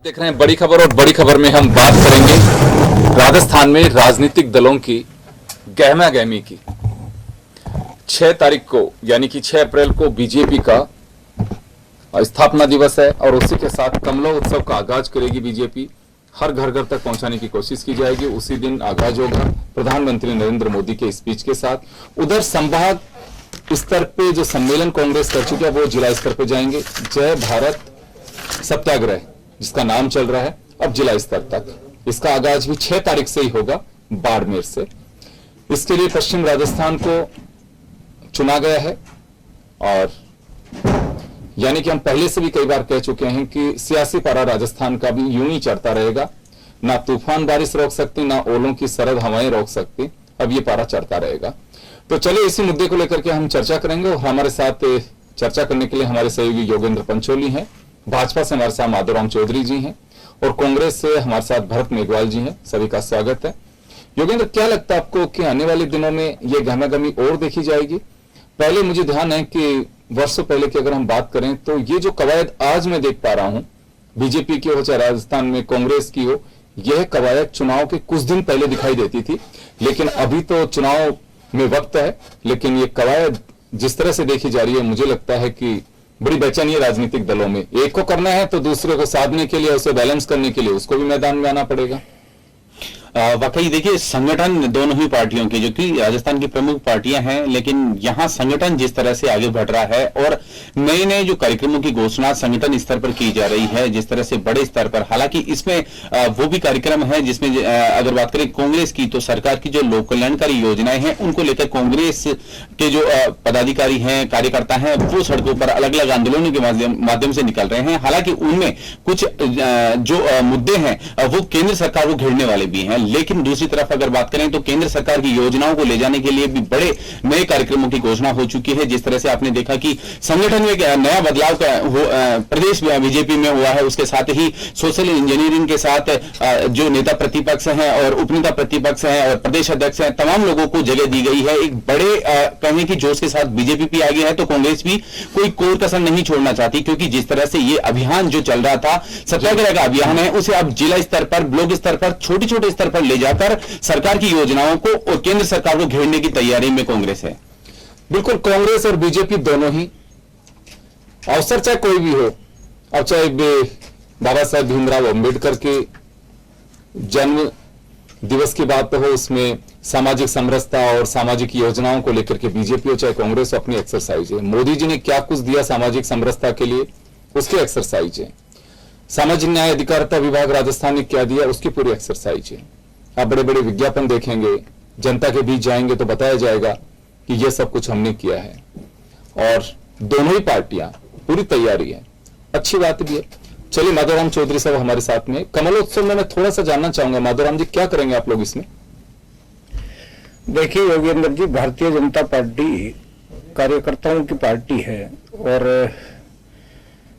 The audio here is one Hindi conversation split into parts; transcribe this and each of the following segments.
देख रहे हैं बड़ी खबर। और बड़ी खबर में हम बात करेंगे राजस्थान में राजनीतिक दलों की गहमा गहमी की। 6 तारीख को यानी कि 6 अप्रैल को बीजेपी का स्थापना दिवस है और उसी के साथ कमला उत्सव का आगाज करेगी बीजेपी। हर घर घर तक पहुंचाने की कोशिश की जाएगी। उसी दिन आगाज होगा प्रधानमंत्री नरेंद्र मोदी के स्पीच के साथ। उधर संभाग स्तर पे जो सम्मेलन कांग्रेस कर चुका है वो जिला स्तर पे जाएंगे। जय भारत सत्याग्रह जिसका नाम चल रहा है अब जिला स्तर तक, इसका आगाज भी 6 तारीख से ही होगा बाड़मेर से। इसके लिए पश्चिम राजस्थान को चुना गया है और यानी कि हम पहले से भी कई बार कह चुके हैं कि सियासी पारा राजस्थान का भी यूं ही चढ़ता रहेगा। ना तूफान बारिश रोक सकती, ना ओलों की सरद हवाएं रोक सकती। अब ये पारा चढ़ता रहेगा। तो चलिए इसी मुद्दे को लेकर के हम चर्चा करेंगे और हमारे साथ चर्चा करने के लिए हमारे सहयोगी योगेंद्र पंचोली हैं, भाजपा से हमारे साथ माधवराम चौधरी जी हैं और कांग्रेस से हमारे साथ भरत मेघवाल जी हैं। सभी का स्वागत है। योगेंद्र, क्या लगता है आपको कि आने वाले दिनों में ये गहमागहमी और देखी जाएगी? पहले मुझे ध्यान है कि वर्षों पहले की अगर हम बात करें तो ये जो कवायद आज मैं देख पा रहा हूं, बीजेपी की हो चाहे राजस्थान में कांग्रेस की हो, यह कवायद चुनाव के कुछ दिन पहले दिखाई देती थी। लेकिन अभी तो चुनाव में वक्त है, लेकिन ये कवायद जिस तरह से देखी जा रही है, मुझे लगता है कि बड़ी बेचैनी है राजनीतिक दलों में। एक को करना है तो दूसरे को साधने के लिए, उसे बैलेंस करने के लिए उसको भी मैदान में आना पड़ेगा। वाकई देखिए, संगठन दोनों ही पार्टियों के, जो कि राजस्थान की प्रमुख पार्टियां हैं, लेकिन यहां संगठन जिस तरह से आगे बढ़ रहा है और नए नए जो कार्यक्रमों की घोषणा संगठन स्तर पर की जा रही है, जिस तरह से बड़े स्तर पर, हालांकि इसमें वो भी कार्यक्रम है जिसमें अगर बात करें कांग्रेस की, तो सरकार की जो लोक कल्याणकारी योजनाएं हैं उनको लेकर कांग्रेस के जो पदाधिकारी हैं, कार्यकर्ता हैं, वो सड़कों पर अलग अलग आंदोलनों के माध्यम से निकल रहे हैं। हालांकि उनमें कुछ जो मुद्दे हैं वो केंद्र सरकार को घेरने वाले भी हैं। लेकिन दूसरी तरफ अगर बात करें तो केंद्र सरकार की योजनाओं को ले जाने के लिए भी बड़े नए कार्यक्रमों की घोषणा हो चुकी है। जिस तरह से आपने देखा कि संगठन में एक नया बदलाव का प्रदेश बीजेपी में हुआ है, उसके साथ ही सोशल इंजीनियरिंग के साथ जो नेता प्रतिपक्ष हैं और उपनेता प्रतिपक्ष हैं और प्रदेश अध्यक्ष हैं, तमाम लोगों को जगह दी गई है। एक बड़े कहने की जोश के साथ बीजेपी भी आगे है, तो कांग्रेस भी कोई कोर कसर नहीं छोड़ना चाहती, क्योंकि जिस तरह से ये अभियान जो चल रहा था, सत्याग्रह का अभियान है, उसे अब जिला स्तर पर, ब्लॉक स्तर पर, छोटे छोटे स्तर पर ले जाकर सरकार की योजनाओं को और केंद्र सरकार को घेरने की तैयारी में कांग्रेस है। बिल्कुल, कांग्रेस और बीजेपी दोनों ही अवसर चाहे कोई भी हो, अब चाहे बाबा साहेब भीमराव अंबेडकर के जन्म दिवस की बात हो, उसमें सामाजिक समरसता और सामाजिक योजनाओं को लेकर के बीजेपी हो चाहे कांग्रेस अपनी एक्सरसाइज है। मोदी जी ने क्या कुछ दिया सामाजिक समरसता के लिए, उसकी एक्सरसाइज है। सामाजिक न्याय अधिकारिता विभाग राजस्थान ने क्या दिया, उसकी पूरी एक्सरसाइज है। आप बड़े बड़े विज्ञापन देखेंगे, जनता के बीच जाएंगे तो बताया जाएगा कि यह सब कुछ हमने किया है। और दोनों ही पार्टियां पूरी तैयारी है, अच्छी बात भी है। चलिए माधवराम चौधरी साहब हमारे साथ में। कमलोत्सव में मैं थोड़ा सा जानना चाहूंगा, माधवराम जी क्या करेंगे आप लोग इसमें? देखिए योगेंद्र जी, भारतीय जनता पार्टी कार्यकर्ताओं की पार्टी है और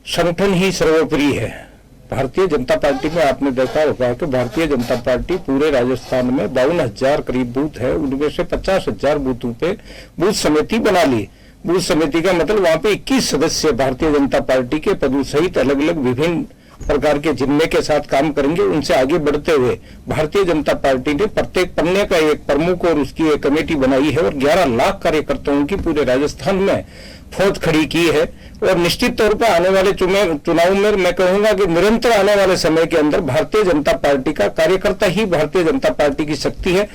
संगठन ही सर्वोपरि है। भारतीय जनता पार्टी में आपने देखा होगा कि भारतीय जनता पार्टी पूरे राजस्थान में 52,000 करीब बूथ है, उनमें से 50,000 बूथों पे बूथ समिति बना ली। बूथ समिति का मतलब वहां पे 21 सदस्य भारतीय जनता पार्टी के पदों सहित अलग अलग विभिन्न प्रकार के जिम्मे के साथ काम करेंगे। उनसे आगे बढ़ते हुए भारतीय जनता पार्टी ने प्रत्येक पन्ने का एक प्रमुख और उसकी एक कमेटी बनाई है और 11 लाख कार्यकर्ताओं की पूरे राजस्थान में फौज खड़ी की है। और निश्चित तौर पर आने वाले चुनाव में मैं कहूंगा कि निरंतर आने वाले समय के अंदर भारतीय जनता पार्टी का कार्यकर्ता ही भारतीय जनता पार्टी की शक्ति है।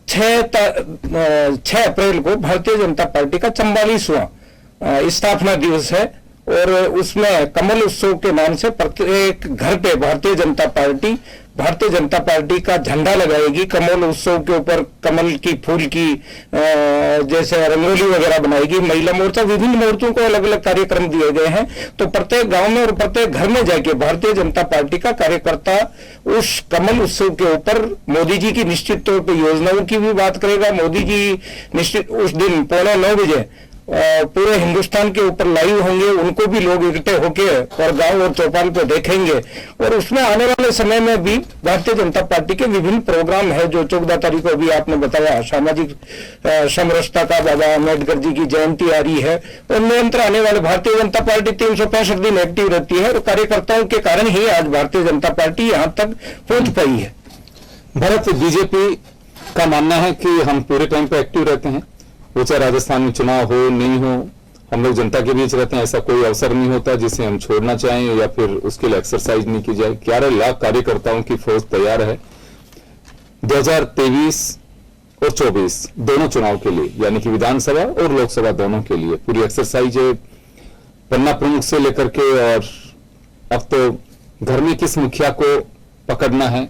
6 अप्रैल को भारतीय जनता पार्टी का 44वां स्थापना दिवस है और उसमें कमल उत्सव के नाम से प्रत्येक घर पे भारतीय जनता पार्टी का झंडा लगाएगी। कमल उत्सव के ऊपर कमल की फूल की जैसे रंगोली वगैरह बनाएगी। महिला मोर्चा, विभिन्न मोर्चों को अलग अलग कार्यक्रम दिए गए हैं। तो प्रत्येक गांव में और प्रत्येक घर में जाके भारतीय जनता पार्टी का कार्यकर्ता उस कमल उत्सव के ऊपर मोदी जी की निश्चित तौर पर योजनाओं की भी बात करेगा। मोदी जी निश्चित उस दिन 9:15 बजे पूरे हिंदुस्तान के ऊपर लाइव होंगे, उनको भी लोग इकट्ठे होके और गांव और चौपाल पे देखेंगे। और उसमें आने वाले समय में भी भारतीय जनता पार्टी के विभिन्न प्रोग्राम है, जो 14 तारीख को भी आपने बताया सामाजिक समरसता का बाबा अम्बेडकर जी की जयंती आ रही है, और निरंतर आने वाले भारतीय जनता पार्टी 365 दिन एक्टिव रहती है, और कार्यकर्ताओं के कारण ही आज भारतीय जनता पार्टी यहाँ तक पहुंच पाई है। भरत, बीजेपी का मानना है कि हम पूरे टाइम पे एक्टिव रहते हैं, वो चाहे राजस्थान में चुनाव हो नहीं हो, हम लोग जनता के बीच रहते हैं, ऐसा कोई अवसर नहीं होता जिसे हम छोड़ना चाहें या फिर उसके लिए एक्सरसाइज नहीं की जाए। 11 लाख कार्यकर्ताओं की फौज तैयार है 2023 और 24 दोनों चुनाव के लिए, यानी कि विधानसभा और लोकसभा दोनों के लिए पूरी एक्सरसाइज है, पन्ना प्रमुख से लेकर के। और अब तो घर में किस मुखिया को पकड़ना है,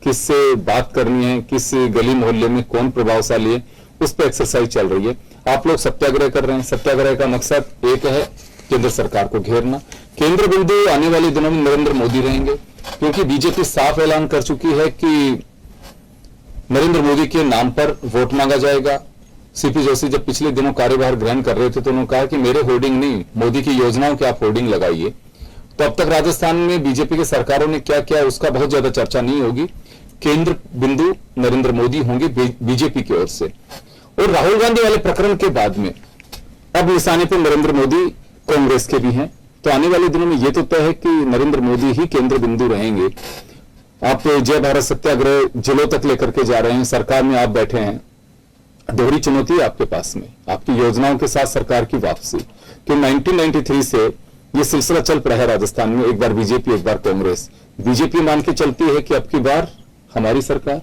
किससे बात करनी है, किस गली मोहल्ले में कौन प्रभावशाली है, उस पर एक्सरसाइज चल रही है। आप लोग सत्याग्रह कर रहे हैं, सत्याग्रह का मकसद एक है, केंद्र सरकार को घेरना। केंद्र बिंदु आने वाले दिनों में नरेंद्र मोदी रहेंगे, क्योंकि बीजेपी साफ ऐलान कर चुकी है कि नरेंद्र मोदी के नाम पर वोट मांगा जाएगा। सीपी जोशी जब पिछले दिनों कार्यभार ग्रहण कर रहे थे तो उन्होंने कहा कि मेरे होर्डिंग नहीं, मोदी की योजनाओं के आप होर्डिंग लगाइए। तो अब तक राजस्थान में बीजेपी की सरकारों ने क्या किया उसका बहुत ज्यादा चर्चा नहीं होगी। केंद्र बिंदु नरेंद्र मोदी होंगे बीजेपी की ओर से। और राहुल गांधी वाले प्रकरण के बाद में अब निशाने पर नरेंद्र मोदी कांग्रेस के भी हैं, तो आने वाले दिनों में यह तो तय है कि नरेंद्र मोदी ही केंद्र बिंदु रहेंगे। आप जय भारत सत्याग्रह जिलों तक लेकर के जा रहे हैं, सरकार में आप बैठे हैं, दोहरी चुनौती है आपके पास में, आपकी योजनाओं के साथ सरकार की वापसी। कि 1993 से यह सिलसिला चल रहा है राजस्थान में, एक बार बीजेपी एक बार कांग्रेस। बीजेपी मान के चलती है कि अब की बार हमारी सरकार।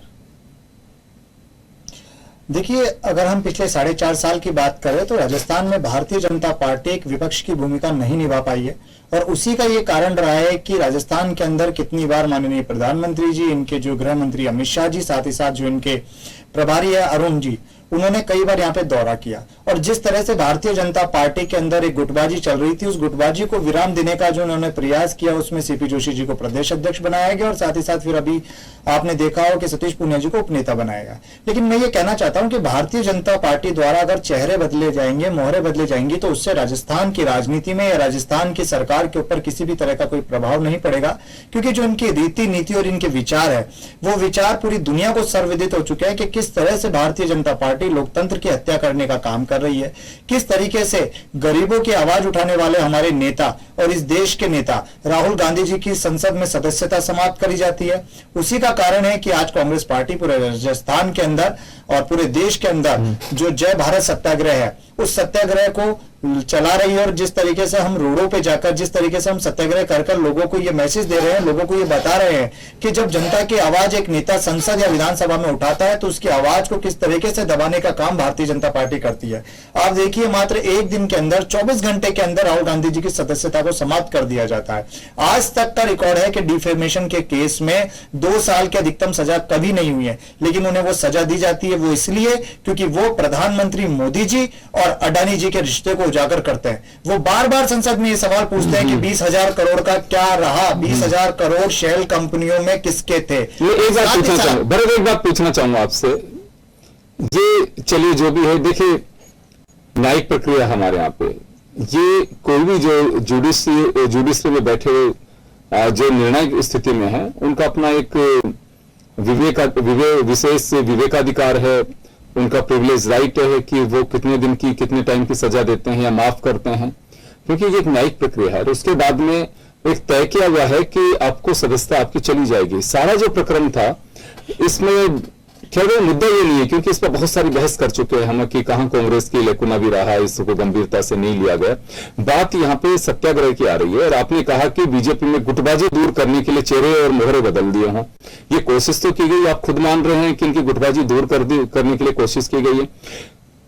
देखिए, अगर हम पिछले 4.5 साल की बात करें तो राजस्थान में भारतीय जनता पार्टी एक विपक्ष की भूमिका नहीं निभा पाई है, और उसी का ये कारण रहा है कि राजस्थान के अंदर कितनी बार माननीय प्रधानमंत्री जी, इनके जो गृह मंत्री अमित शाह जी, साथ ही साथ जो इनके प्रभारी है अरुण जी, उन्होंने कई बार यहाँ पे दौरा किया। और जिस तरह से भारतीय जनता पार्टी के अंदर एक गुटबाजी चल रही थी, उस गुटबाजी को विराम देने का जो उन्होंने प्रयास किया, उसमें सीपी जोशी जी को प्रदेश अध्यक्ष बनाया गया, और साथ ही साथ फिर अभी आपने देखा हो कि सतीश पूनिया जी को उपनेता बनाया गया। लेकिन मैं ये कहना चाहता हूं कि भारतीय जनता पार्टी द्वारा अगर चेहरे बदले जाएंगे, मोहरे बदले जाएंगी, तो उससे राजस्थान की राजनीति में या राजस्थान की सरकार के ऊपर किसी भी तरह का कोई प्रभाव नहीं पड़ेगा, क्योंकि जो इनकी रीति नीति और इनके विचार है, वो विचार पूरी दुनिया को सर्वविदित हो चुके हैं कि किस तरह से भारतीय जनता पार्टी लोकतंत्र की हत्या करने का काम कर रही है, किस तरीके से गरीबों की आवाज उठाने वाले हमारे नेता और इस देश के नेता राहुल गांधी जी की संसद में सदस्यता समाप्त करी जाती है। उसी का कारण है कि आज कांग्रेस पार्टी पूरे राजस्थान के अंदर और पूरे देश के अंदर जो जय भारत सत्याग्रह है, उस सत्याग्रह को चला रही है। और जिस तरीके से हम रोडों पे जाकर, जिस तरीके से हम सत्याग्रह कर लोगों को ये मैसेज दे रहे हैं, लोगों को ये बता रहे हैं कि जब जनता की आवाज एक नेता संसद या विधानसभा में उठाता है तो उसकी आवाज को किस तरीके से दबाने का काम भारतीय जनता पार्टी करती है। आप देखिए, मात्र एक दिन के अंदर 24 घंटे के अंदर राहुल गांधी जी की सदस्यता को समाप्त कर दिया जाता है। आज तक का रिकॉर्ड है कि डिफेमेशन के केस में 2 साल की अधिकतम सजा कभी नहीं हुई है, लेकिन उन्हें वो सजा दी जाती है। वो इसलिए क्योंकि वो प्रधानमंत्री मोदी जी और अडानी जी के रिश्ते को उजागर करते हैं। वो बार बार संसद में ये सवाल पूछते हैं कि 20,000 करोड़ का क्या रहा, 20,000 करोड़ शेल कंपनियों में किसके थे। ये एक बात पूछना चाहूंगा, भरत, एक बात पूछना चाहूंगा आपसे। ये चलिए जो भी है, देखिए न्यायिक प्रक्रिया हमारे यहाँ पे, ये कोई भी जो जुडिशरी में बैठे जो निर्णायक स्थिति में है, उनका अपना एक विशेष विवेकाधिकार है, उनका प्रिविलेज राइट है कि वो कितने दिन की, कितने टाइम की सजा देते हैं या माफ करते हैं, क्योंकि ये एक न्यायिक प्रक्रिया है। और उसके बाद में एक तय किया हुआ है कि आपको सदस्यता आपकी चली जाएगी। सारा जो प्रकरण था इसमें केवल मुद्दा ये नहीं है, क्योंकि इस पर बहुत सारी बहस कर चुके हैं हम कि कहां कांग्रेस की लेकुना भी रहा, इसको गंभीरता से नहीं लिया गया। बात यहां पे सत्याग्रह की आ रही है, और आपने कहा कि बीजेपी में गुटबाजी दूर करने के लिए चेहरे और मोहरे बदल दिए हों। ये कोशिश तो की गई, आप खुद मान रहे हैं कि इनकी गुटबाजी दूर करने के लिए कोशिश की गई है।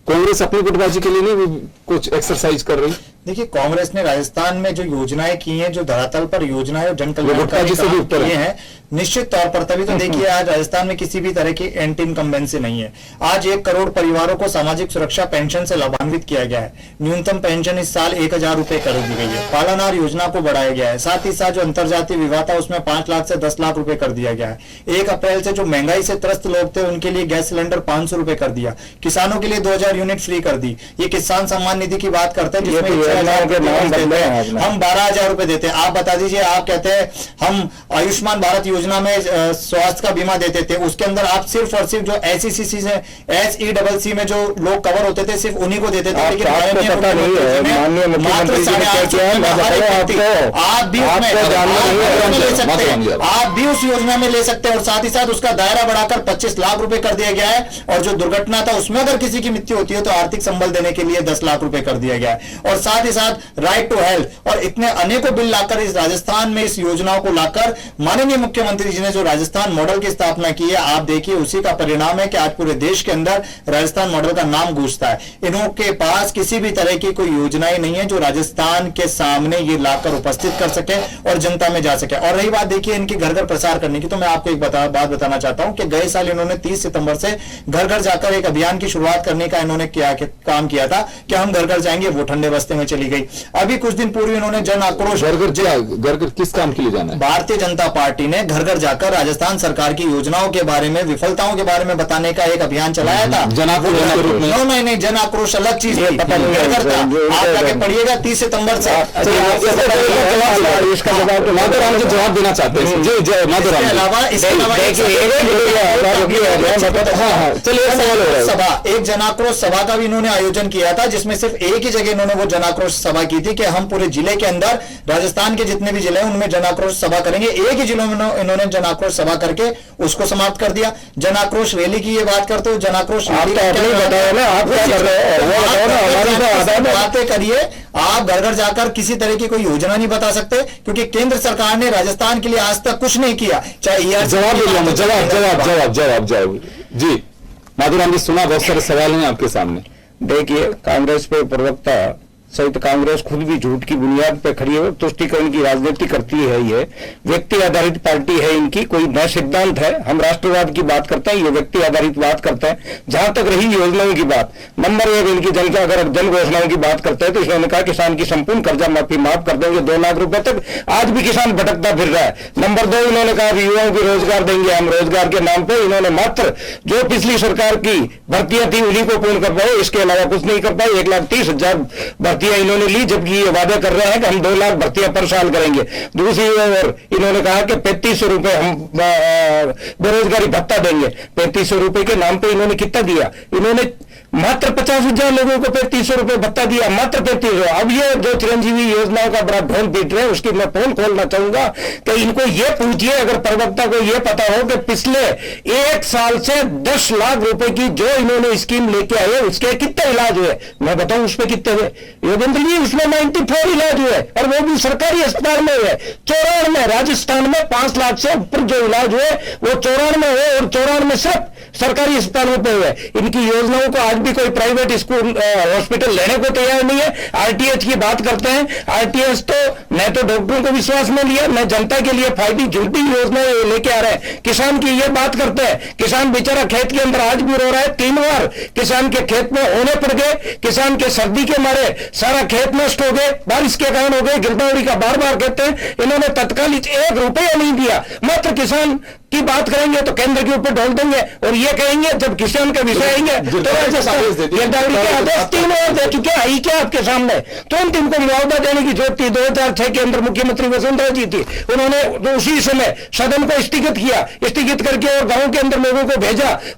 कांग्रेस अपनी गुटबाजी के लिए नहीं कुछ एक्सरसाइज कर रही। देखिए, कांग्रेस ने राजस्थान में जो योजनाएं की हैं, जो धरातल पर योजनाएं और जन गुटखा कल्याणकारी जी से भी काम उत्तर किए है। हैं, निश्चित तौर पर तभी तो देखिए आज राजस्थान में किसी भी तरह की एंटी इनकम्बेंसी नहीं है। आज 1 करोड़ परिवारों को सामाजिक सुरक्षा पेंशन से लाभान्वित किया गया है। न्यूनतम पेंशन इस साल 1000 रुपए कर दी गई है। पालनहार योजना को बढ़ाया गया है। साथ ही साथ जो अंतरजातीय विवाह था उसमें 5 लाख से 10 लाख रुपए कर दिया गया है। 1 अप्रैल से जो महंगाई से त्रस्त लोग थे उनके लिए गैस सिलेंडर 500 रुपए कर दिया। किसानों के लिए 2000 यूनिट फ्री कर दी। ये किसान सम्मान निधि की बात करते हैं जिसमें 6,000 रुपए देते हैं, हम 12,000 रुपए देते हैं। आप बता दीजिए, आप कहते हैं हम आयुष्मान भारत योजना में स्वास्थ्य का बीमा देते थे, उसके अंदर आप सिर्फ और सिर्फ जो SECC से SECC में जो लोग कवर होते थे सिर्फ उन्हीं को देते थे। लेकिन आपको पता नहीं है, माननीय मुख्यमंत्री जी ने क्या किया है, मैं बताऊं आपको, आप भी उसमें ले सकते हैं, आप भी उस योजना में ले सकते हैं। और साथ ही साथ उसका दायरा बढ़ाकर 25 लाख रुपए कर दिया गया है। और जो दुर्घटना था उसमें अगर किसी की मृत्यु होती है तो आर्थिक संबल देने के लिए 10 लाख रुपए कर दिया गया है। और साथ ही साथ राइट टू हेल्थ और इतने अनेकों बिल लाकर इस राजस्थान में इस योजनाओं को लाकर माननीय मुख्यमंत्री जी ने जो राजस्थान मॉडल की स्थापना की है, आप देखिए उसी का परिणाम है कि आज पूरे देश के अंदर राजस्थान मॉडल का नाम गूंजता है। इन्हों के पास किसी भी तरह की कोई योजनाएं नहीं है जो राजस्थान के सामने ये लाकर उपस्थित कर सके और जनता में जा सके। और रही बात देखिए इनकी घर घर प्रसार करने की, तो मैं आपको एक बात बताना चाहता हूं कि गए साल इन्होंने 30 सितंबर से घर घर जाकर एक अभियान की शुरुआत करने का इन्होंने काम किया था कि हम घर घर जाएंगे, वो ठंडे बस्ते में चली गई। अभी कुछ दिन पूर्व इन्होंने जन आक्रोश घर घर किस काम के लिए जाना है? भारतीय जनता पार्टी ने घर घर जाकर राजस्थान सरकार की योजनाओं के बारे में, विफलताओं के बारे में बताने का एक अभियान चलाया था। जन आक्रोश के रूप में? नहीं, जन आक्रोश अलग चीज थी। पता नहीं है, घर घर था। आप जाके पढ़िएगा 30 सितंबर से। इसका जवाब तो माधुराम जी जवाब देना चाहते हैं। जी जय माधुराम जी। चलिए, सभा, एक जन आक्रोश सभा का भी इन्होंने आयोजन किया था जिसमें सिर्फ एक ही जगह इन्होंने वो जन आक्रोश सभा की थी कि हम पूरे जिले के अंदर राजस्थान के जितने भी जिले हैं उनमें जन आक्रोश सभा करेंगे। एक ही जिलों में इन्होंने जन आक्रोश सभा करके उसको समाप्त कर दिया। जन आक्रोश रैली की ये बात करते हो, जन आक्रोश रैली बातें करिए। आप घर घर जाकर किसी तरह की कोई योजना नहीं बता सकते क्योंकि केंद्र सरकार ने राजस्थान के लिए आज तक कुछ नहीं किया। चाहे जवाब जी माधुराम जी, सुना, बहुत सारे सवाल हैं आपके सामने। देखिए, कांग्रेस पे प्रवक्ता सहित कांग्रेस खुद भी झूठ की बुनियाद पे खड़ी है, तुष्टीकरण की राजनीति करती है। ये व्यक्ति आधारित पार्टी है, इनकी कोई न सिद्धांत है। हम राष्ट्रवाद की बात करते हैं, ये व्यक्ति आधारित बात करते हैं। जहां तक रही योजनाओं की बात, नंबर 1 इनकी अगर जन घोषणाओं की बात करते हैं तो इन्होंने कहा किसान की संपूर्ण कर्जा माफी माफ कर देंगे 2 लाख रुपए तक। आज भी किसान भटकता फिर रहा है। नंबर 2 इन्होंने कहा युवाओं को रोजगार देंगे हम। रोजगार के नाम पर इन्होंने मात्र जो पिछली सरकार की भर्तियां थी उन्हीं को पूर्ण कर पाए, इसके अलावा कुछ नहीं कर पाए। 1,30,000 इन्होंने ली, जबकि ये वादे कर रहे हैं कि हम 2 लाख भर्तियां पर साल करेंगे। दूसरी ओर इन्होंने कहा कि 3500 रुपए हम बेरोजगारी भत्ता देंगे। 3500 रुपए के नाम पे इन्होंने कितना दिया? इन्होंने मात्र 50,000 लोगों को 3500 रुपए भत्ता दिया, मात्र 3500। अब ये जो चिरंजीवी योजनाओं का बड़ा ढोल पीट रहे हैं उसकी मैं पोल खोलना चाहूंगा कि इनको ये पूछिए, अगर प्रवक्ता को ये पता हो कि पिछले 1 साल से 10 लाख रुपए की जो इन्होंने स्कीम लेके आए उसके कितने इलाज हुए, मैं बताऊं उसमें कितने हुए? योगेंद्र जी, उसमें 94 इलाज हुए और वो भी सरकारी अस्पताल में हुए। 94 राजस्थान में 5 लाख से ऊपर जो इलाज हुए वो 94 हुए और 94 सिर्फ सरकारी अस्पतालों पे हुए। इनकी योजनाओं को आज भी कोई प्राइवेट स्कूल हॉस्पिटल लेने को तैयार नहीं है। आरटीएच की बात करते हैं, आरटीएच तो न तो डॉक्टरों को विश्वास में लिया, न जनता के लिए फायदी झूठी योजनाएं लेके आ रहे हैं। किसान की ये बात करते हैं, किसान बेचारा खेत के अंदर आज भी रो रहा है। 3 बार किसान के खेत में ओले पड़ गए, किसान के सर्दी के मारे सारा खेत नष्ट हो गए, बारिश के कारण हो गए। गिरदावरी का बार बार कहते हैं, इन्होंने तत्काल 1 रुपया नहीं दिया। मात्र किसान की बात करेंगे तो केंद्र के ऊपर ढोल देंगे और ये कहेंगे जब किसान का विषय आएंगे तो गिरदावरी के आदेश 3 और दे चुके आई क्या आपके सामने। तुरंत इनको मुआवजा देने की जरूरत थी। 2006 के अंदर मुख्यमंत्री वसुंधरा जी थी, उन्होंने तो उसी समय सदन को स्थगित किया, स्थगित करके और गांव के अंदर लोगों को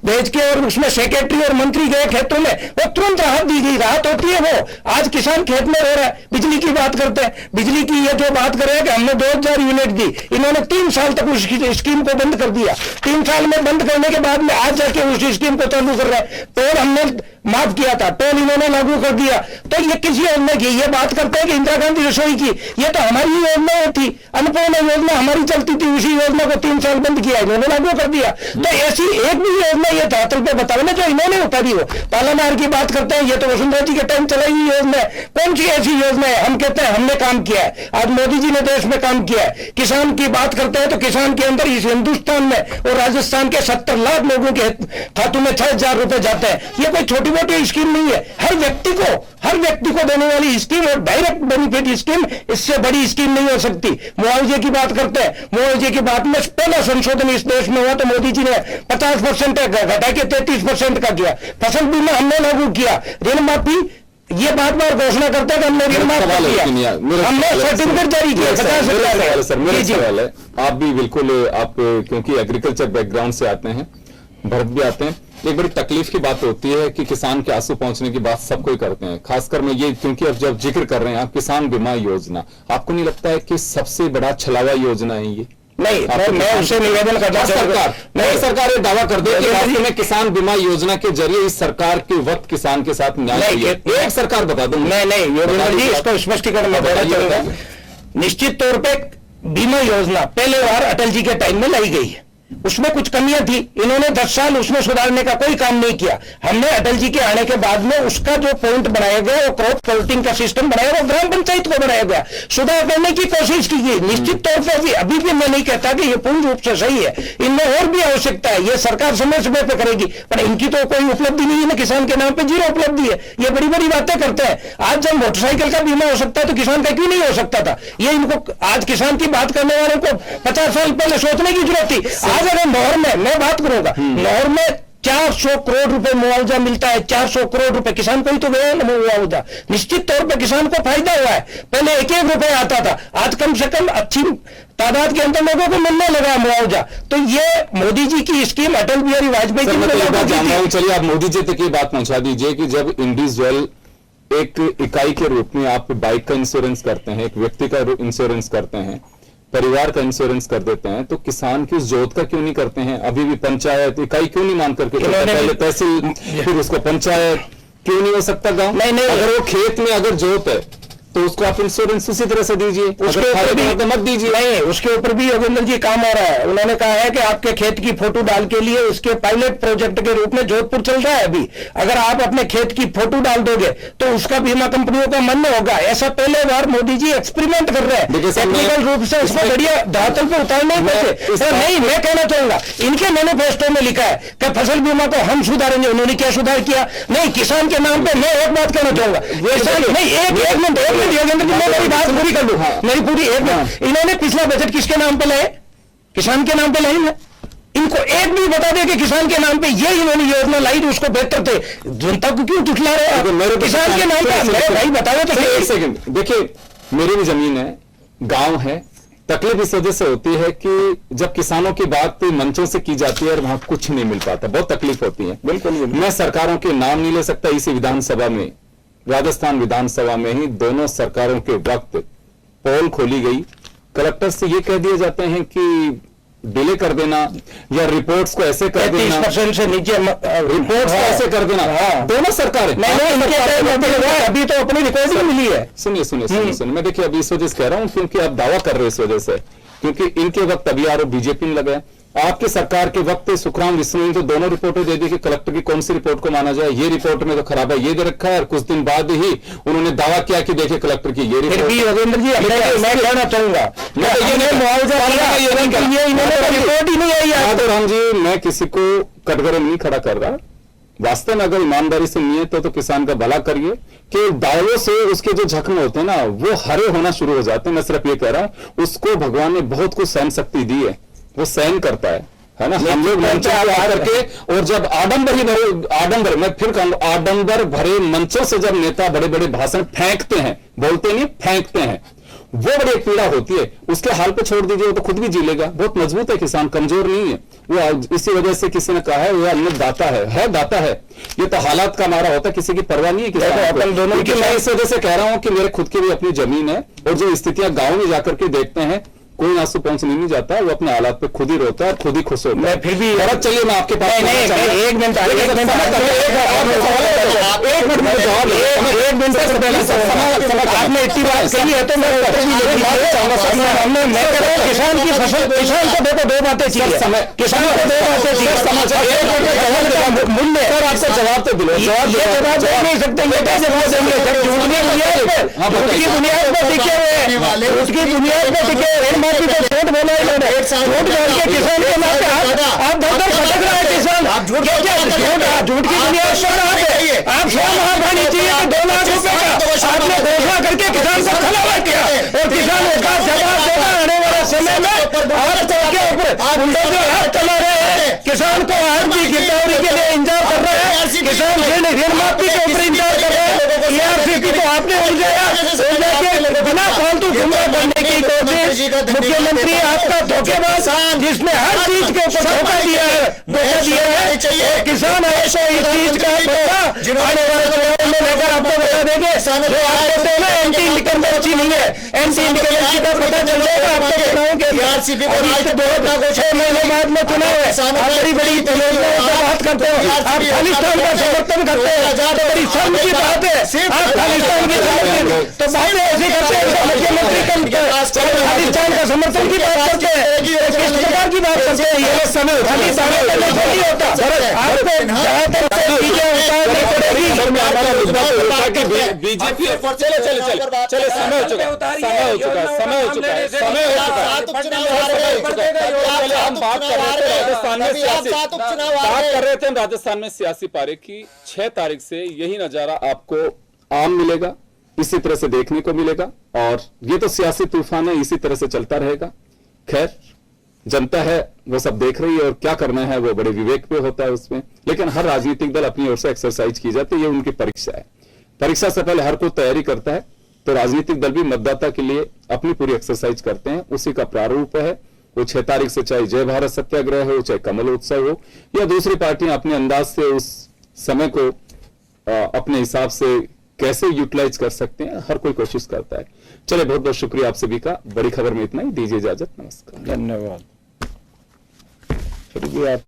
भेज के और उसमें सेक्रेटरी और मंत्री गए खेतों में, वो तुरंत राहत दी गई। राहत होती है वो, आज किसान खेत में रो रहा है। बिजली की बात करते हैं, बिजली की ये जो बात कर रहे हैं कि हमने 2000 यूनिट दी, इन्होंने 3 साल तक उस स्कीम को बंद कर दिया। 3 साल में बंद करने के बाद में आज जाके उस स्कीम को चालू कर रहा है। और हमने माफ किया था, टोल इन्होंने लागू कर दिया। तो ये किस योजना की? ये बात करते हैं कि इंदिरा गांधी रसोई की, ये तो हमारी योजना थी, अन्नपूर्णा योजना हमारी चलती थी, उसी योजना को 3 साल बंद किया, इन्होंने लागू कर दिया। तो ऐसी एक भी योजना ये धरातल पे बताओ ना जो इन्होंने उतारी हो। पालामार की बात करते हैं, ये तो वसुंधरा जी के टाइम चलाई हुई योजना है। कौन सी ऐसी योजना है? हम कहते हैं हमने काम किया है, आज मोदी जी ने देश में काम किया है। किसान की बात करते हैं तो किसान के अंदर इस हिंदुस्तान में और राजस्थान के 70 लाख लोगों के खातों में 6,000 रुपए जाते हैं। ये कोई छोटी मोटी स्कीम नहीं है, हर व्यक्ति को देने वाली स्कीम और डायरेक्ट बेनिफिट स्कीम, इससे बड़ी स्कीम नहीं हो सकती। मुआवजे की बात करते हैं, मुआवजे की बात में पहला संशोधन इस देश में हुआ तो मोदी जी ने 50% घटा के 33% का किया। फसल बीमा हमने लागू किया, ऋण माफी ये बार बार घोषणा करते हैं कि हमने ऋण माफ किया, हमने सर्टिफिकेट जारी किया 50,000। सर मेरा सवाल है, आप भी बिल्कुल, आप क्योंकि एग्रीकल्चर बैकग्राउंड से आते हैं, भरत भी आते हैं, एक बड़ी तकलीफ की बात होती है कि किसान के आंसू पहुंचने की बात सब कोई करते हैं, खासकर मैं ये क्योंकि अब जब जिक्र कर रहे हैं आप किसान बीमा योजना, आपको नहीं लगता है कि सबसे बड़ा छलावा योजना है ये? नहीं, मैं उससे निवेदन करता सरकार ये दावा कर दे कि वास्तव में किसान बीमा योजना के जरिए इस सरकार के वक्त किसान के साथ न्याय किया, एक सरकार बता दो। नहीं योगेंद्र जी, इसको स्पष्टीकरण मैं देना चाहूंगा। निश्चित तौर पे बीमा योजना पहले बार अटल जी के टाइम में लाई गई है, उसमें कुछ कमियां थी, इन्होंने 10 साल उसमें सुधारने का कोई काम नहीं किया। हमने अटल जी के आने के बाद में उसका जो पॉइंट बनाया गया, वो क्रॉप प्लॉटिंग का सिस्टम बनाया गया, ग्राम पंचायत को बनाया गया, सुधार करने की कोशिश की गई। निश्चित तौर पर अभी भी मैं नहीं कहता कि ये पूर्ण रूप से सही है, इनमें और भी आवश्यकता है, ये सरकार समय समय पर करेगी, पर इनकी तो कोई उपलब्धि नहीं है ना, किसान के नाम पे 0 उपलब्धि है। ये बड़ी बड़ी बातें करते हैं। आज जब मोटरसाइकिल का बीमा हो सकता है तो किसान का क्यों नहीं हो सकता था? ये इनको आज किसान की बात करने वालों को 50 साल पहले सोचने की जरूरत थी। आज अगर नहर में मैं बात करूंगा, नहर में 400 करोड़ रुपए मुआवजा मिलता है, 400 करोड़ रुपए किसान को ही तो गया ना मुआवजा। निश्चित तौर पर किसान को फायदा हुआ है। पहले 1-1 रुपए आता था, आज कम से कम अच्छी तादाद के अंदर लोगों को मिलने लगा मुआवजा। तो ये मोदी जी की स्कीम अटल बिहारी वाजपेयी की। चलिए आप मोदी जी तक ये बात पहुंचा दीजिए कि जब इंडिविजुअल एक इकाई के रूप में आप बाइक का इंश्योरेंस करते हैं, एक व्यक्ति का इंश्योरेंस करते हैं, परिवार का इंश्योरेंस कर देते हैं, तो किसान की उस जोत का क्यों नहीं करते हैं? अभी भी पंचायत इकाई क्यों नहीं मान करके, पहले तहसील फिर उसको पंचायत, क्यों नहीं हो सकता गांव? नहीं, अगर वो खेत में अगर जोत है तो उसको आप इंश्योरेंस उसी तरह से दीजिए, उसके ऊपर भी तो मत दीजिए। नहीं, उसके ऊपर भी योगेंद्र जी काम हो रहा है। उन्होंने कहा है कि आपके खेत की फोटो डाल के लिए उसके पायलट प्रोजेक्ट के रूप में जोधपुर चल रहा है अभी। अगर आप अपने खेत की फोटो डाल दोगे तो उसका बीमा कंपनियों का मन होगा। ऐसा पहले बार मोदी जी एक्सपेरिमेंट कर रहे हैं, टेक्निकल रूप से उसको बढ़िया धरातल पर उतारने पैसे। नहीं, मैं कहना चाहूंगा इनके मैनिफेस्टो में लिखा है कि फसल बीमा को हम सुधारेंगे। उन्होंने क्या सुधार किया? नहीं, किसान के नाम पे मैं एक बात कहना चाहूंगा, नहीं एक मिनट योगेंद्र जी, मैं मेरी बात पूरी कर लूं, मेरी पूरी एक मिनट। इन्होंने पिछला बजट किसके नाम पे लाए? किसान के नाम पे लाई है। इनको एक भी बता दे कि किसान के नाम पे ये इन्होंने योजना लाई तो उसको बेहतर थे। जनता को क्यों टुटला रहे हैं? किसान के नाम पे भाई बताओ तो। एक सेकंड, देखिए मेरी भी जमीन है, गांव है, तकलीफ इस वजह से होती है कि जब किसानों की बात मंचों से की जाती है और वहां कुछ नहीं मिल पाता, बहुत तकलीफ होती है। बिल्कुल, मैं सरकारों के नाम नहीं ले सकता। इसी विधानसभा में, राजस्थान विधानसभा में ही दोनों सरकारों के वक्त पोल खोली गई, कलेक्टर से ये कह दिए जाते हैं कि डिले कर देना या रिपोर्ट्स को ऐसे कर देना, 30% से नीचे रिपोर्ट्स को ऐसे कर देना। दोनों सरकारें अभी तो अपनी रिकॉर्ड में मिली है। सुनिए, मैं देखिए अभी इस वजह से कह रहा हूं क्योंकि आप दावा कर रहे हैं इस वजह से, क्योंकि इनके वक्त अभी आरोप बीजेपी ने लगाया। आपकी सरकार के वक्त सुखराम विष्णु ने तो दोनों रिपोर्टें दे दी कि कलेक्टर की कौन सी रिपोर्ट को माना जाए। ये रिपोर्ट में तो खराब है, ये दे रखा है, और कुछ दिन बाद ही उन्होंने दावा किया कि देखिए कलेक्टर की ये रिपोर्ट। योगेंद्र जी, मैं कहना चाहूंगा रिपोर्ट ही नहीं आई। राम जी, मैं किसी को कटघरे नहीं खड़ा कर रहा, वास्तव में अगर ईमानदारी से नियत हो तो किसान का भला करिए। कि दावों से उसके जो जख्म होते हैं ना वो हरे होना शुरू हो जाते हैं। मैं सिर्फ ये कह रहा हूं, उसको भगवान ने बहुत कुछ सहन शक्ति दी है, वो सहन करता है ना। हम लोग मंचों पे आकर के और जब आडंबर मैं फिर कहूंगा, आडंबर भरे मंचों से जब नेता बड़े बड़े भाषण फेंकते हैं, बोलते नहीं फेंकते हैं, वो बड़ी एक पीड़ा होती है। उसके हाल पे छोड़ दीजिए, वो तो खुद भी जी लेगा। बहुत मजबूत है किसान, कमजोर नहीं है वो। इसी वजह से किसी ने कहा है वो अन्न दाता है दाता है। ये तो हालात का मारा होता है, किसी की परवाह नहीं है किसान दोनों की। मैं इस वजह से कह रहा हूं कि मेरे खुद की भी अपनी जमीन है और जो स्थितियां गांव में जाकर के देखते हैं, कोई आंसू पहुंचने नहीं जाता, वो अपने हालात पे खुद ही रोता है और खुद ही खुश होता है। मैं फिर भी भरत, चलिए मैं आपके पास एक मिनट जवाब आपने इतनी बात कही है तो मैं किसान की फसल, किसान को देखो दो बातें चाहिए, किसान को दो बातें चाहिए, मूल्य सर आपको जवाब तो दिलो, जवाब दे नहीं सकते, ये क्या जवाब देंगे सर? झूठ की बुनियाद पर टिके हुए, उसकी बुनियाद पर टिके ऋण माफी को झूठ बोला इन्होंने, झूठ बोल के किसान के नाते आप दर दर भटक रहा है किसान। झूठ की बुनियाद पर आप 100 महाभानी चाहिए तो 2 लाख रुपए का आपने घोषणा करके किसान को खिलावा किया, और किसान उसका जवाब देगा आने वाले समय में। आप के ऊपर बुलडोजर हाथ चला रहे हैं, किसान को आज भी गिरदावरी के लिए इंतजार कर रहे हैं, किसान ऋण माफी के ऊपर इंतजार कर रहे हैं। ERCP को आपने उलझाया, बिना फालतू गुमराह बनने की कोशिश। मुख्यमंत्री आपका धोखेबाज, जिसने हर चीज के ऊपर धोखा दिया है, और किसान ऐसे इस चीज का धोखा आने वाले समय में लेकर आपको बता देंगे। जो आप कहते हैं ना एंटी इनकम्बेंसी नहीं है, एंटी इनकम्बेंसी का पता चल जाएगा आपको बताऊंगे। 6 महीने बाद में चुनाव है, आप बड़ी बड़ी परियोजनाओं की बात करते हो, आप खालिस्तान का समर्थन करते हैं, तो बड़ी शर्म की बात है। आप खालिस्तान की समर्थन तो बातें ऐसी करते हैं, मुख्यमंत्री खालिस्तान का समर्थन की बात करते हैं, किस प्रकार की बात करते हैं? ये समय खालिस्तान नहीं होता, आपको बीजेपी चले समय हो चुका हम बात कर रहे थे राजस्थान में सियासी पारे की। 6 तारीख से यही नजारा आपको आम मिलेगा, इसी तरह से देखने को मिलेगा, और ये तो सियासी तूफान है, इसी तरह से चलता रहेगा। खैर, जनता है वो सब देख रही है, और क्या करना है वो बड़े विवेक पे होता है उसमें। लेकिन हर राजनीतिक दल अपनी ओर से एक्सरसाइज की जाती है, ये उनकी परीक्षा है। परीक्षा से पहले हर कोई तैयारी करता है, तो राजनीतिक दल भी मतदाता के लिए अपनी पूरी एक्सरसाइज करते हैं, उसी का प्रारूप है वो। 6 तारीख से चाहे जय भारत सत्याग्रह हो, चाहे कमल उत्सव हो, या दूसरी पार्टियां अपने अंदाज से उस समय को अपने हिसाब से कैसे यूटिलाइज कर सकते हैं, हर कोई कोशिश करता है। चले, बहुत बहुत शुक्रिया आप सभी का। बड़ी खबर में इतना ही, दीजिए इजाजत, नमस्कार, धन्यवाद। फिर भी आप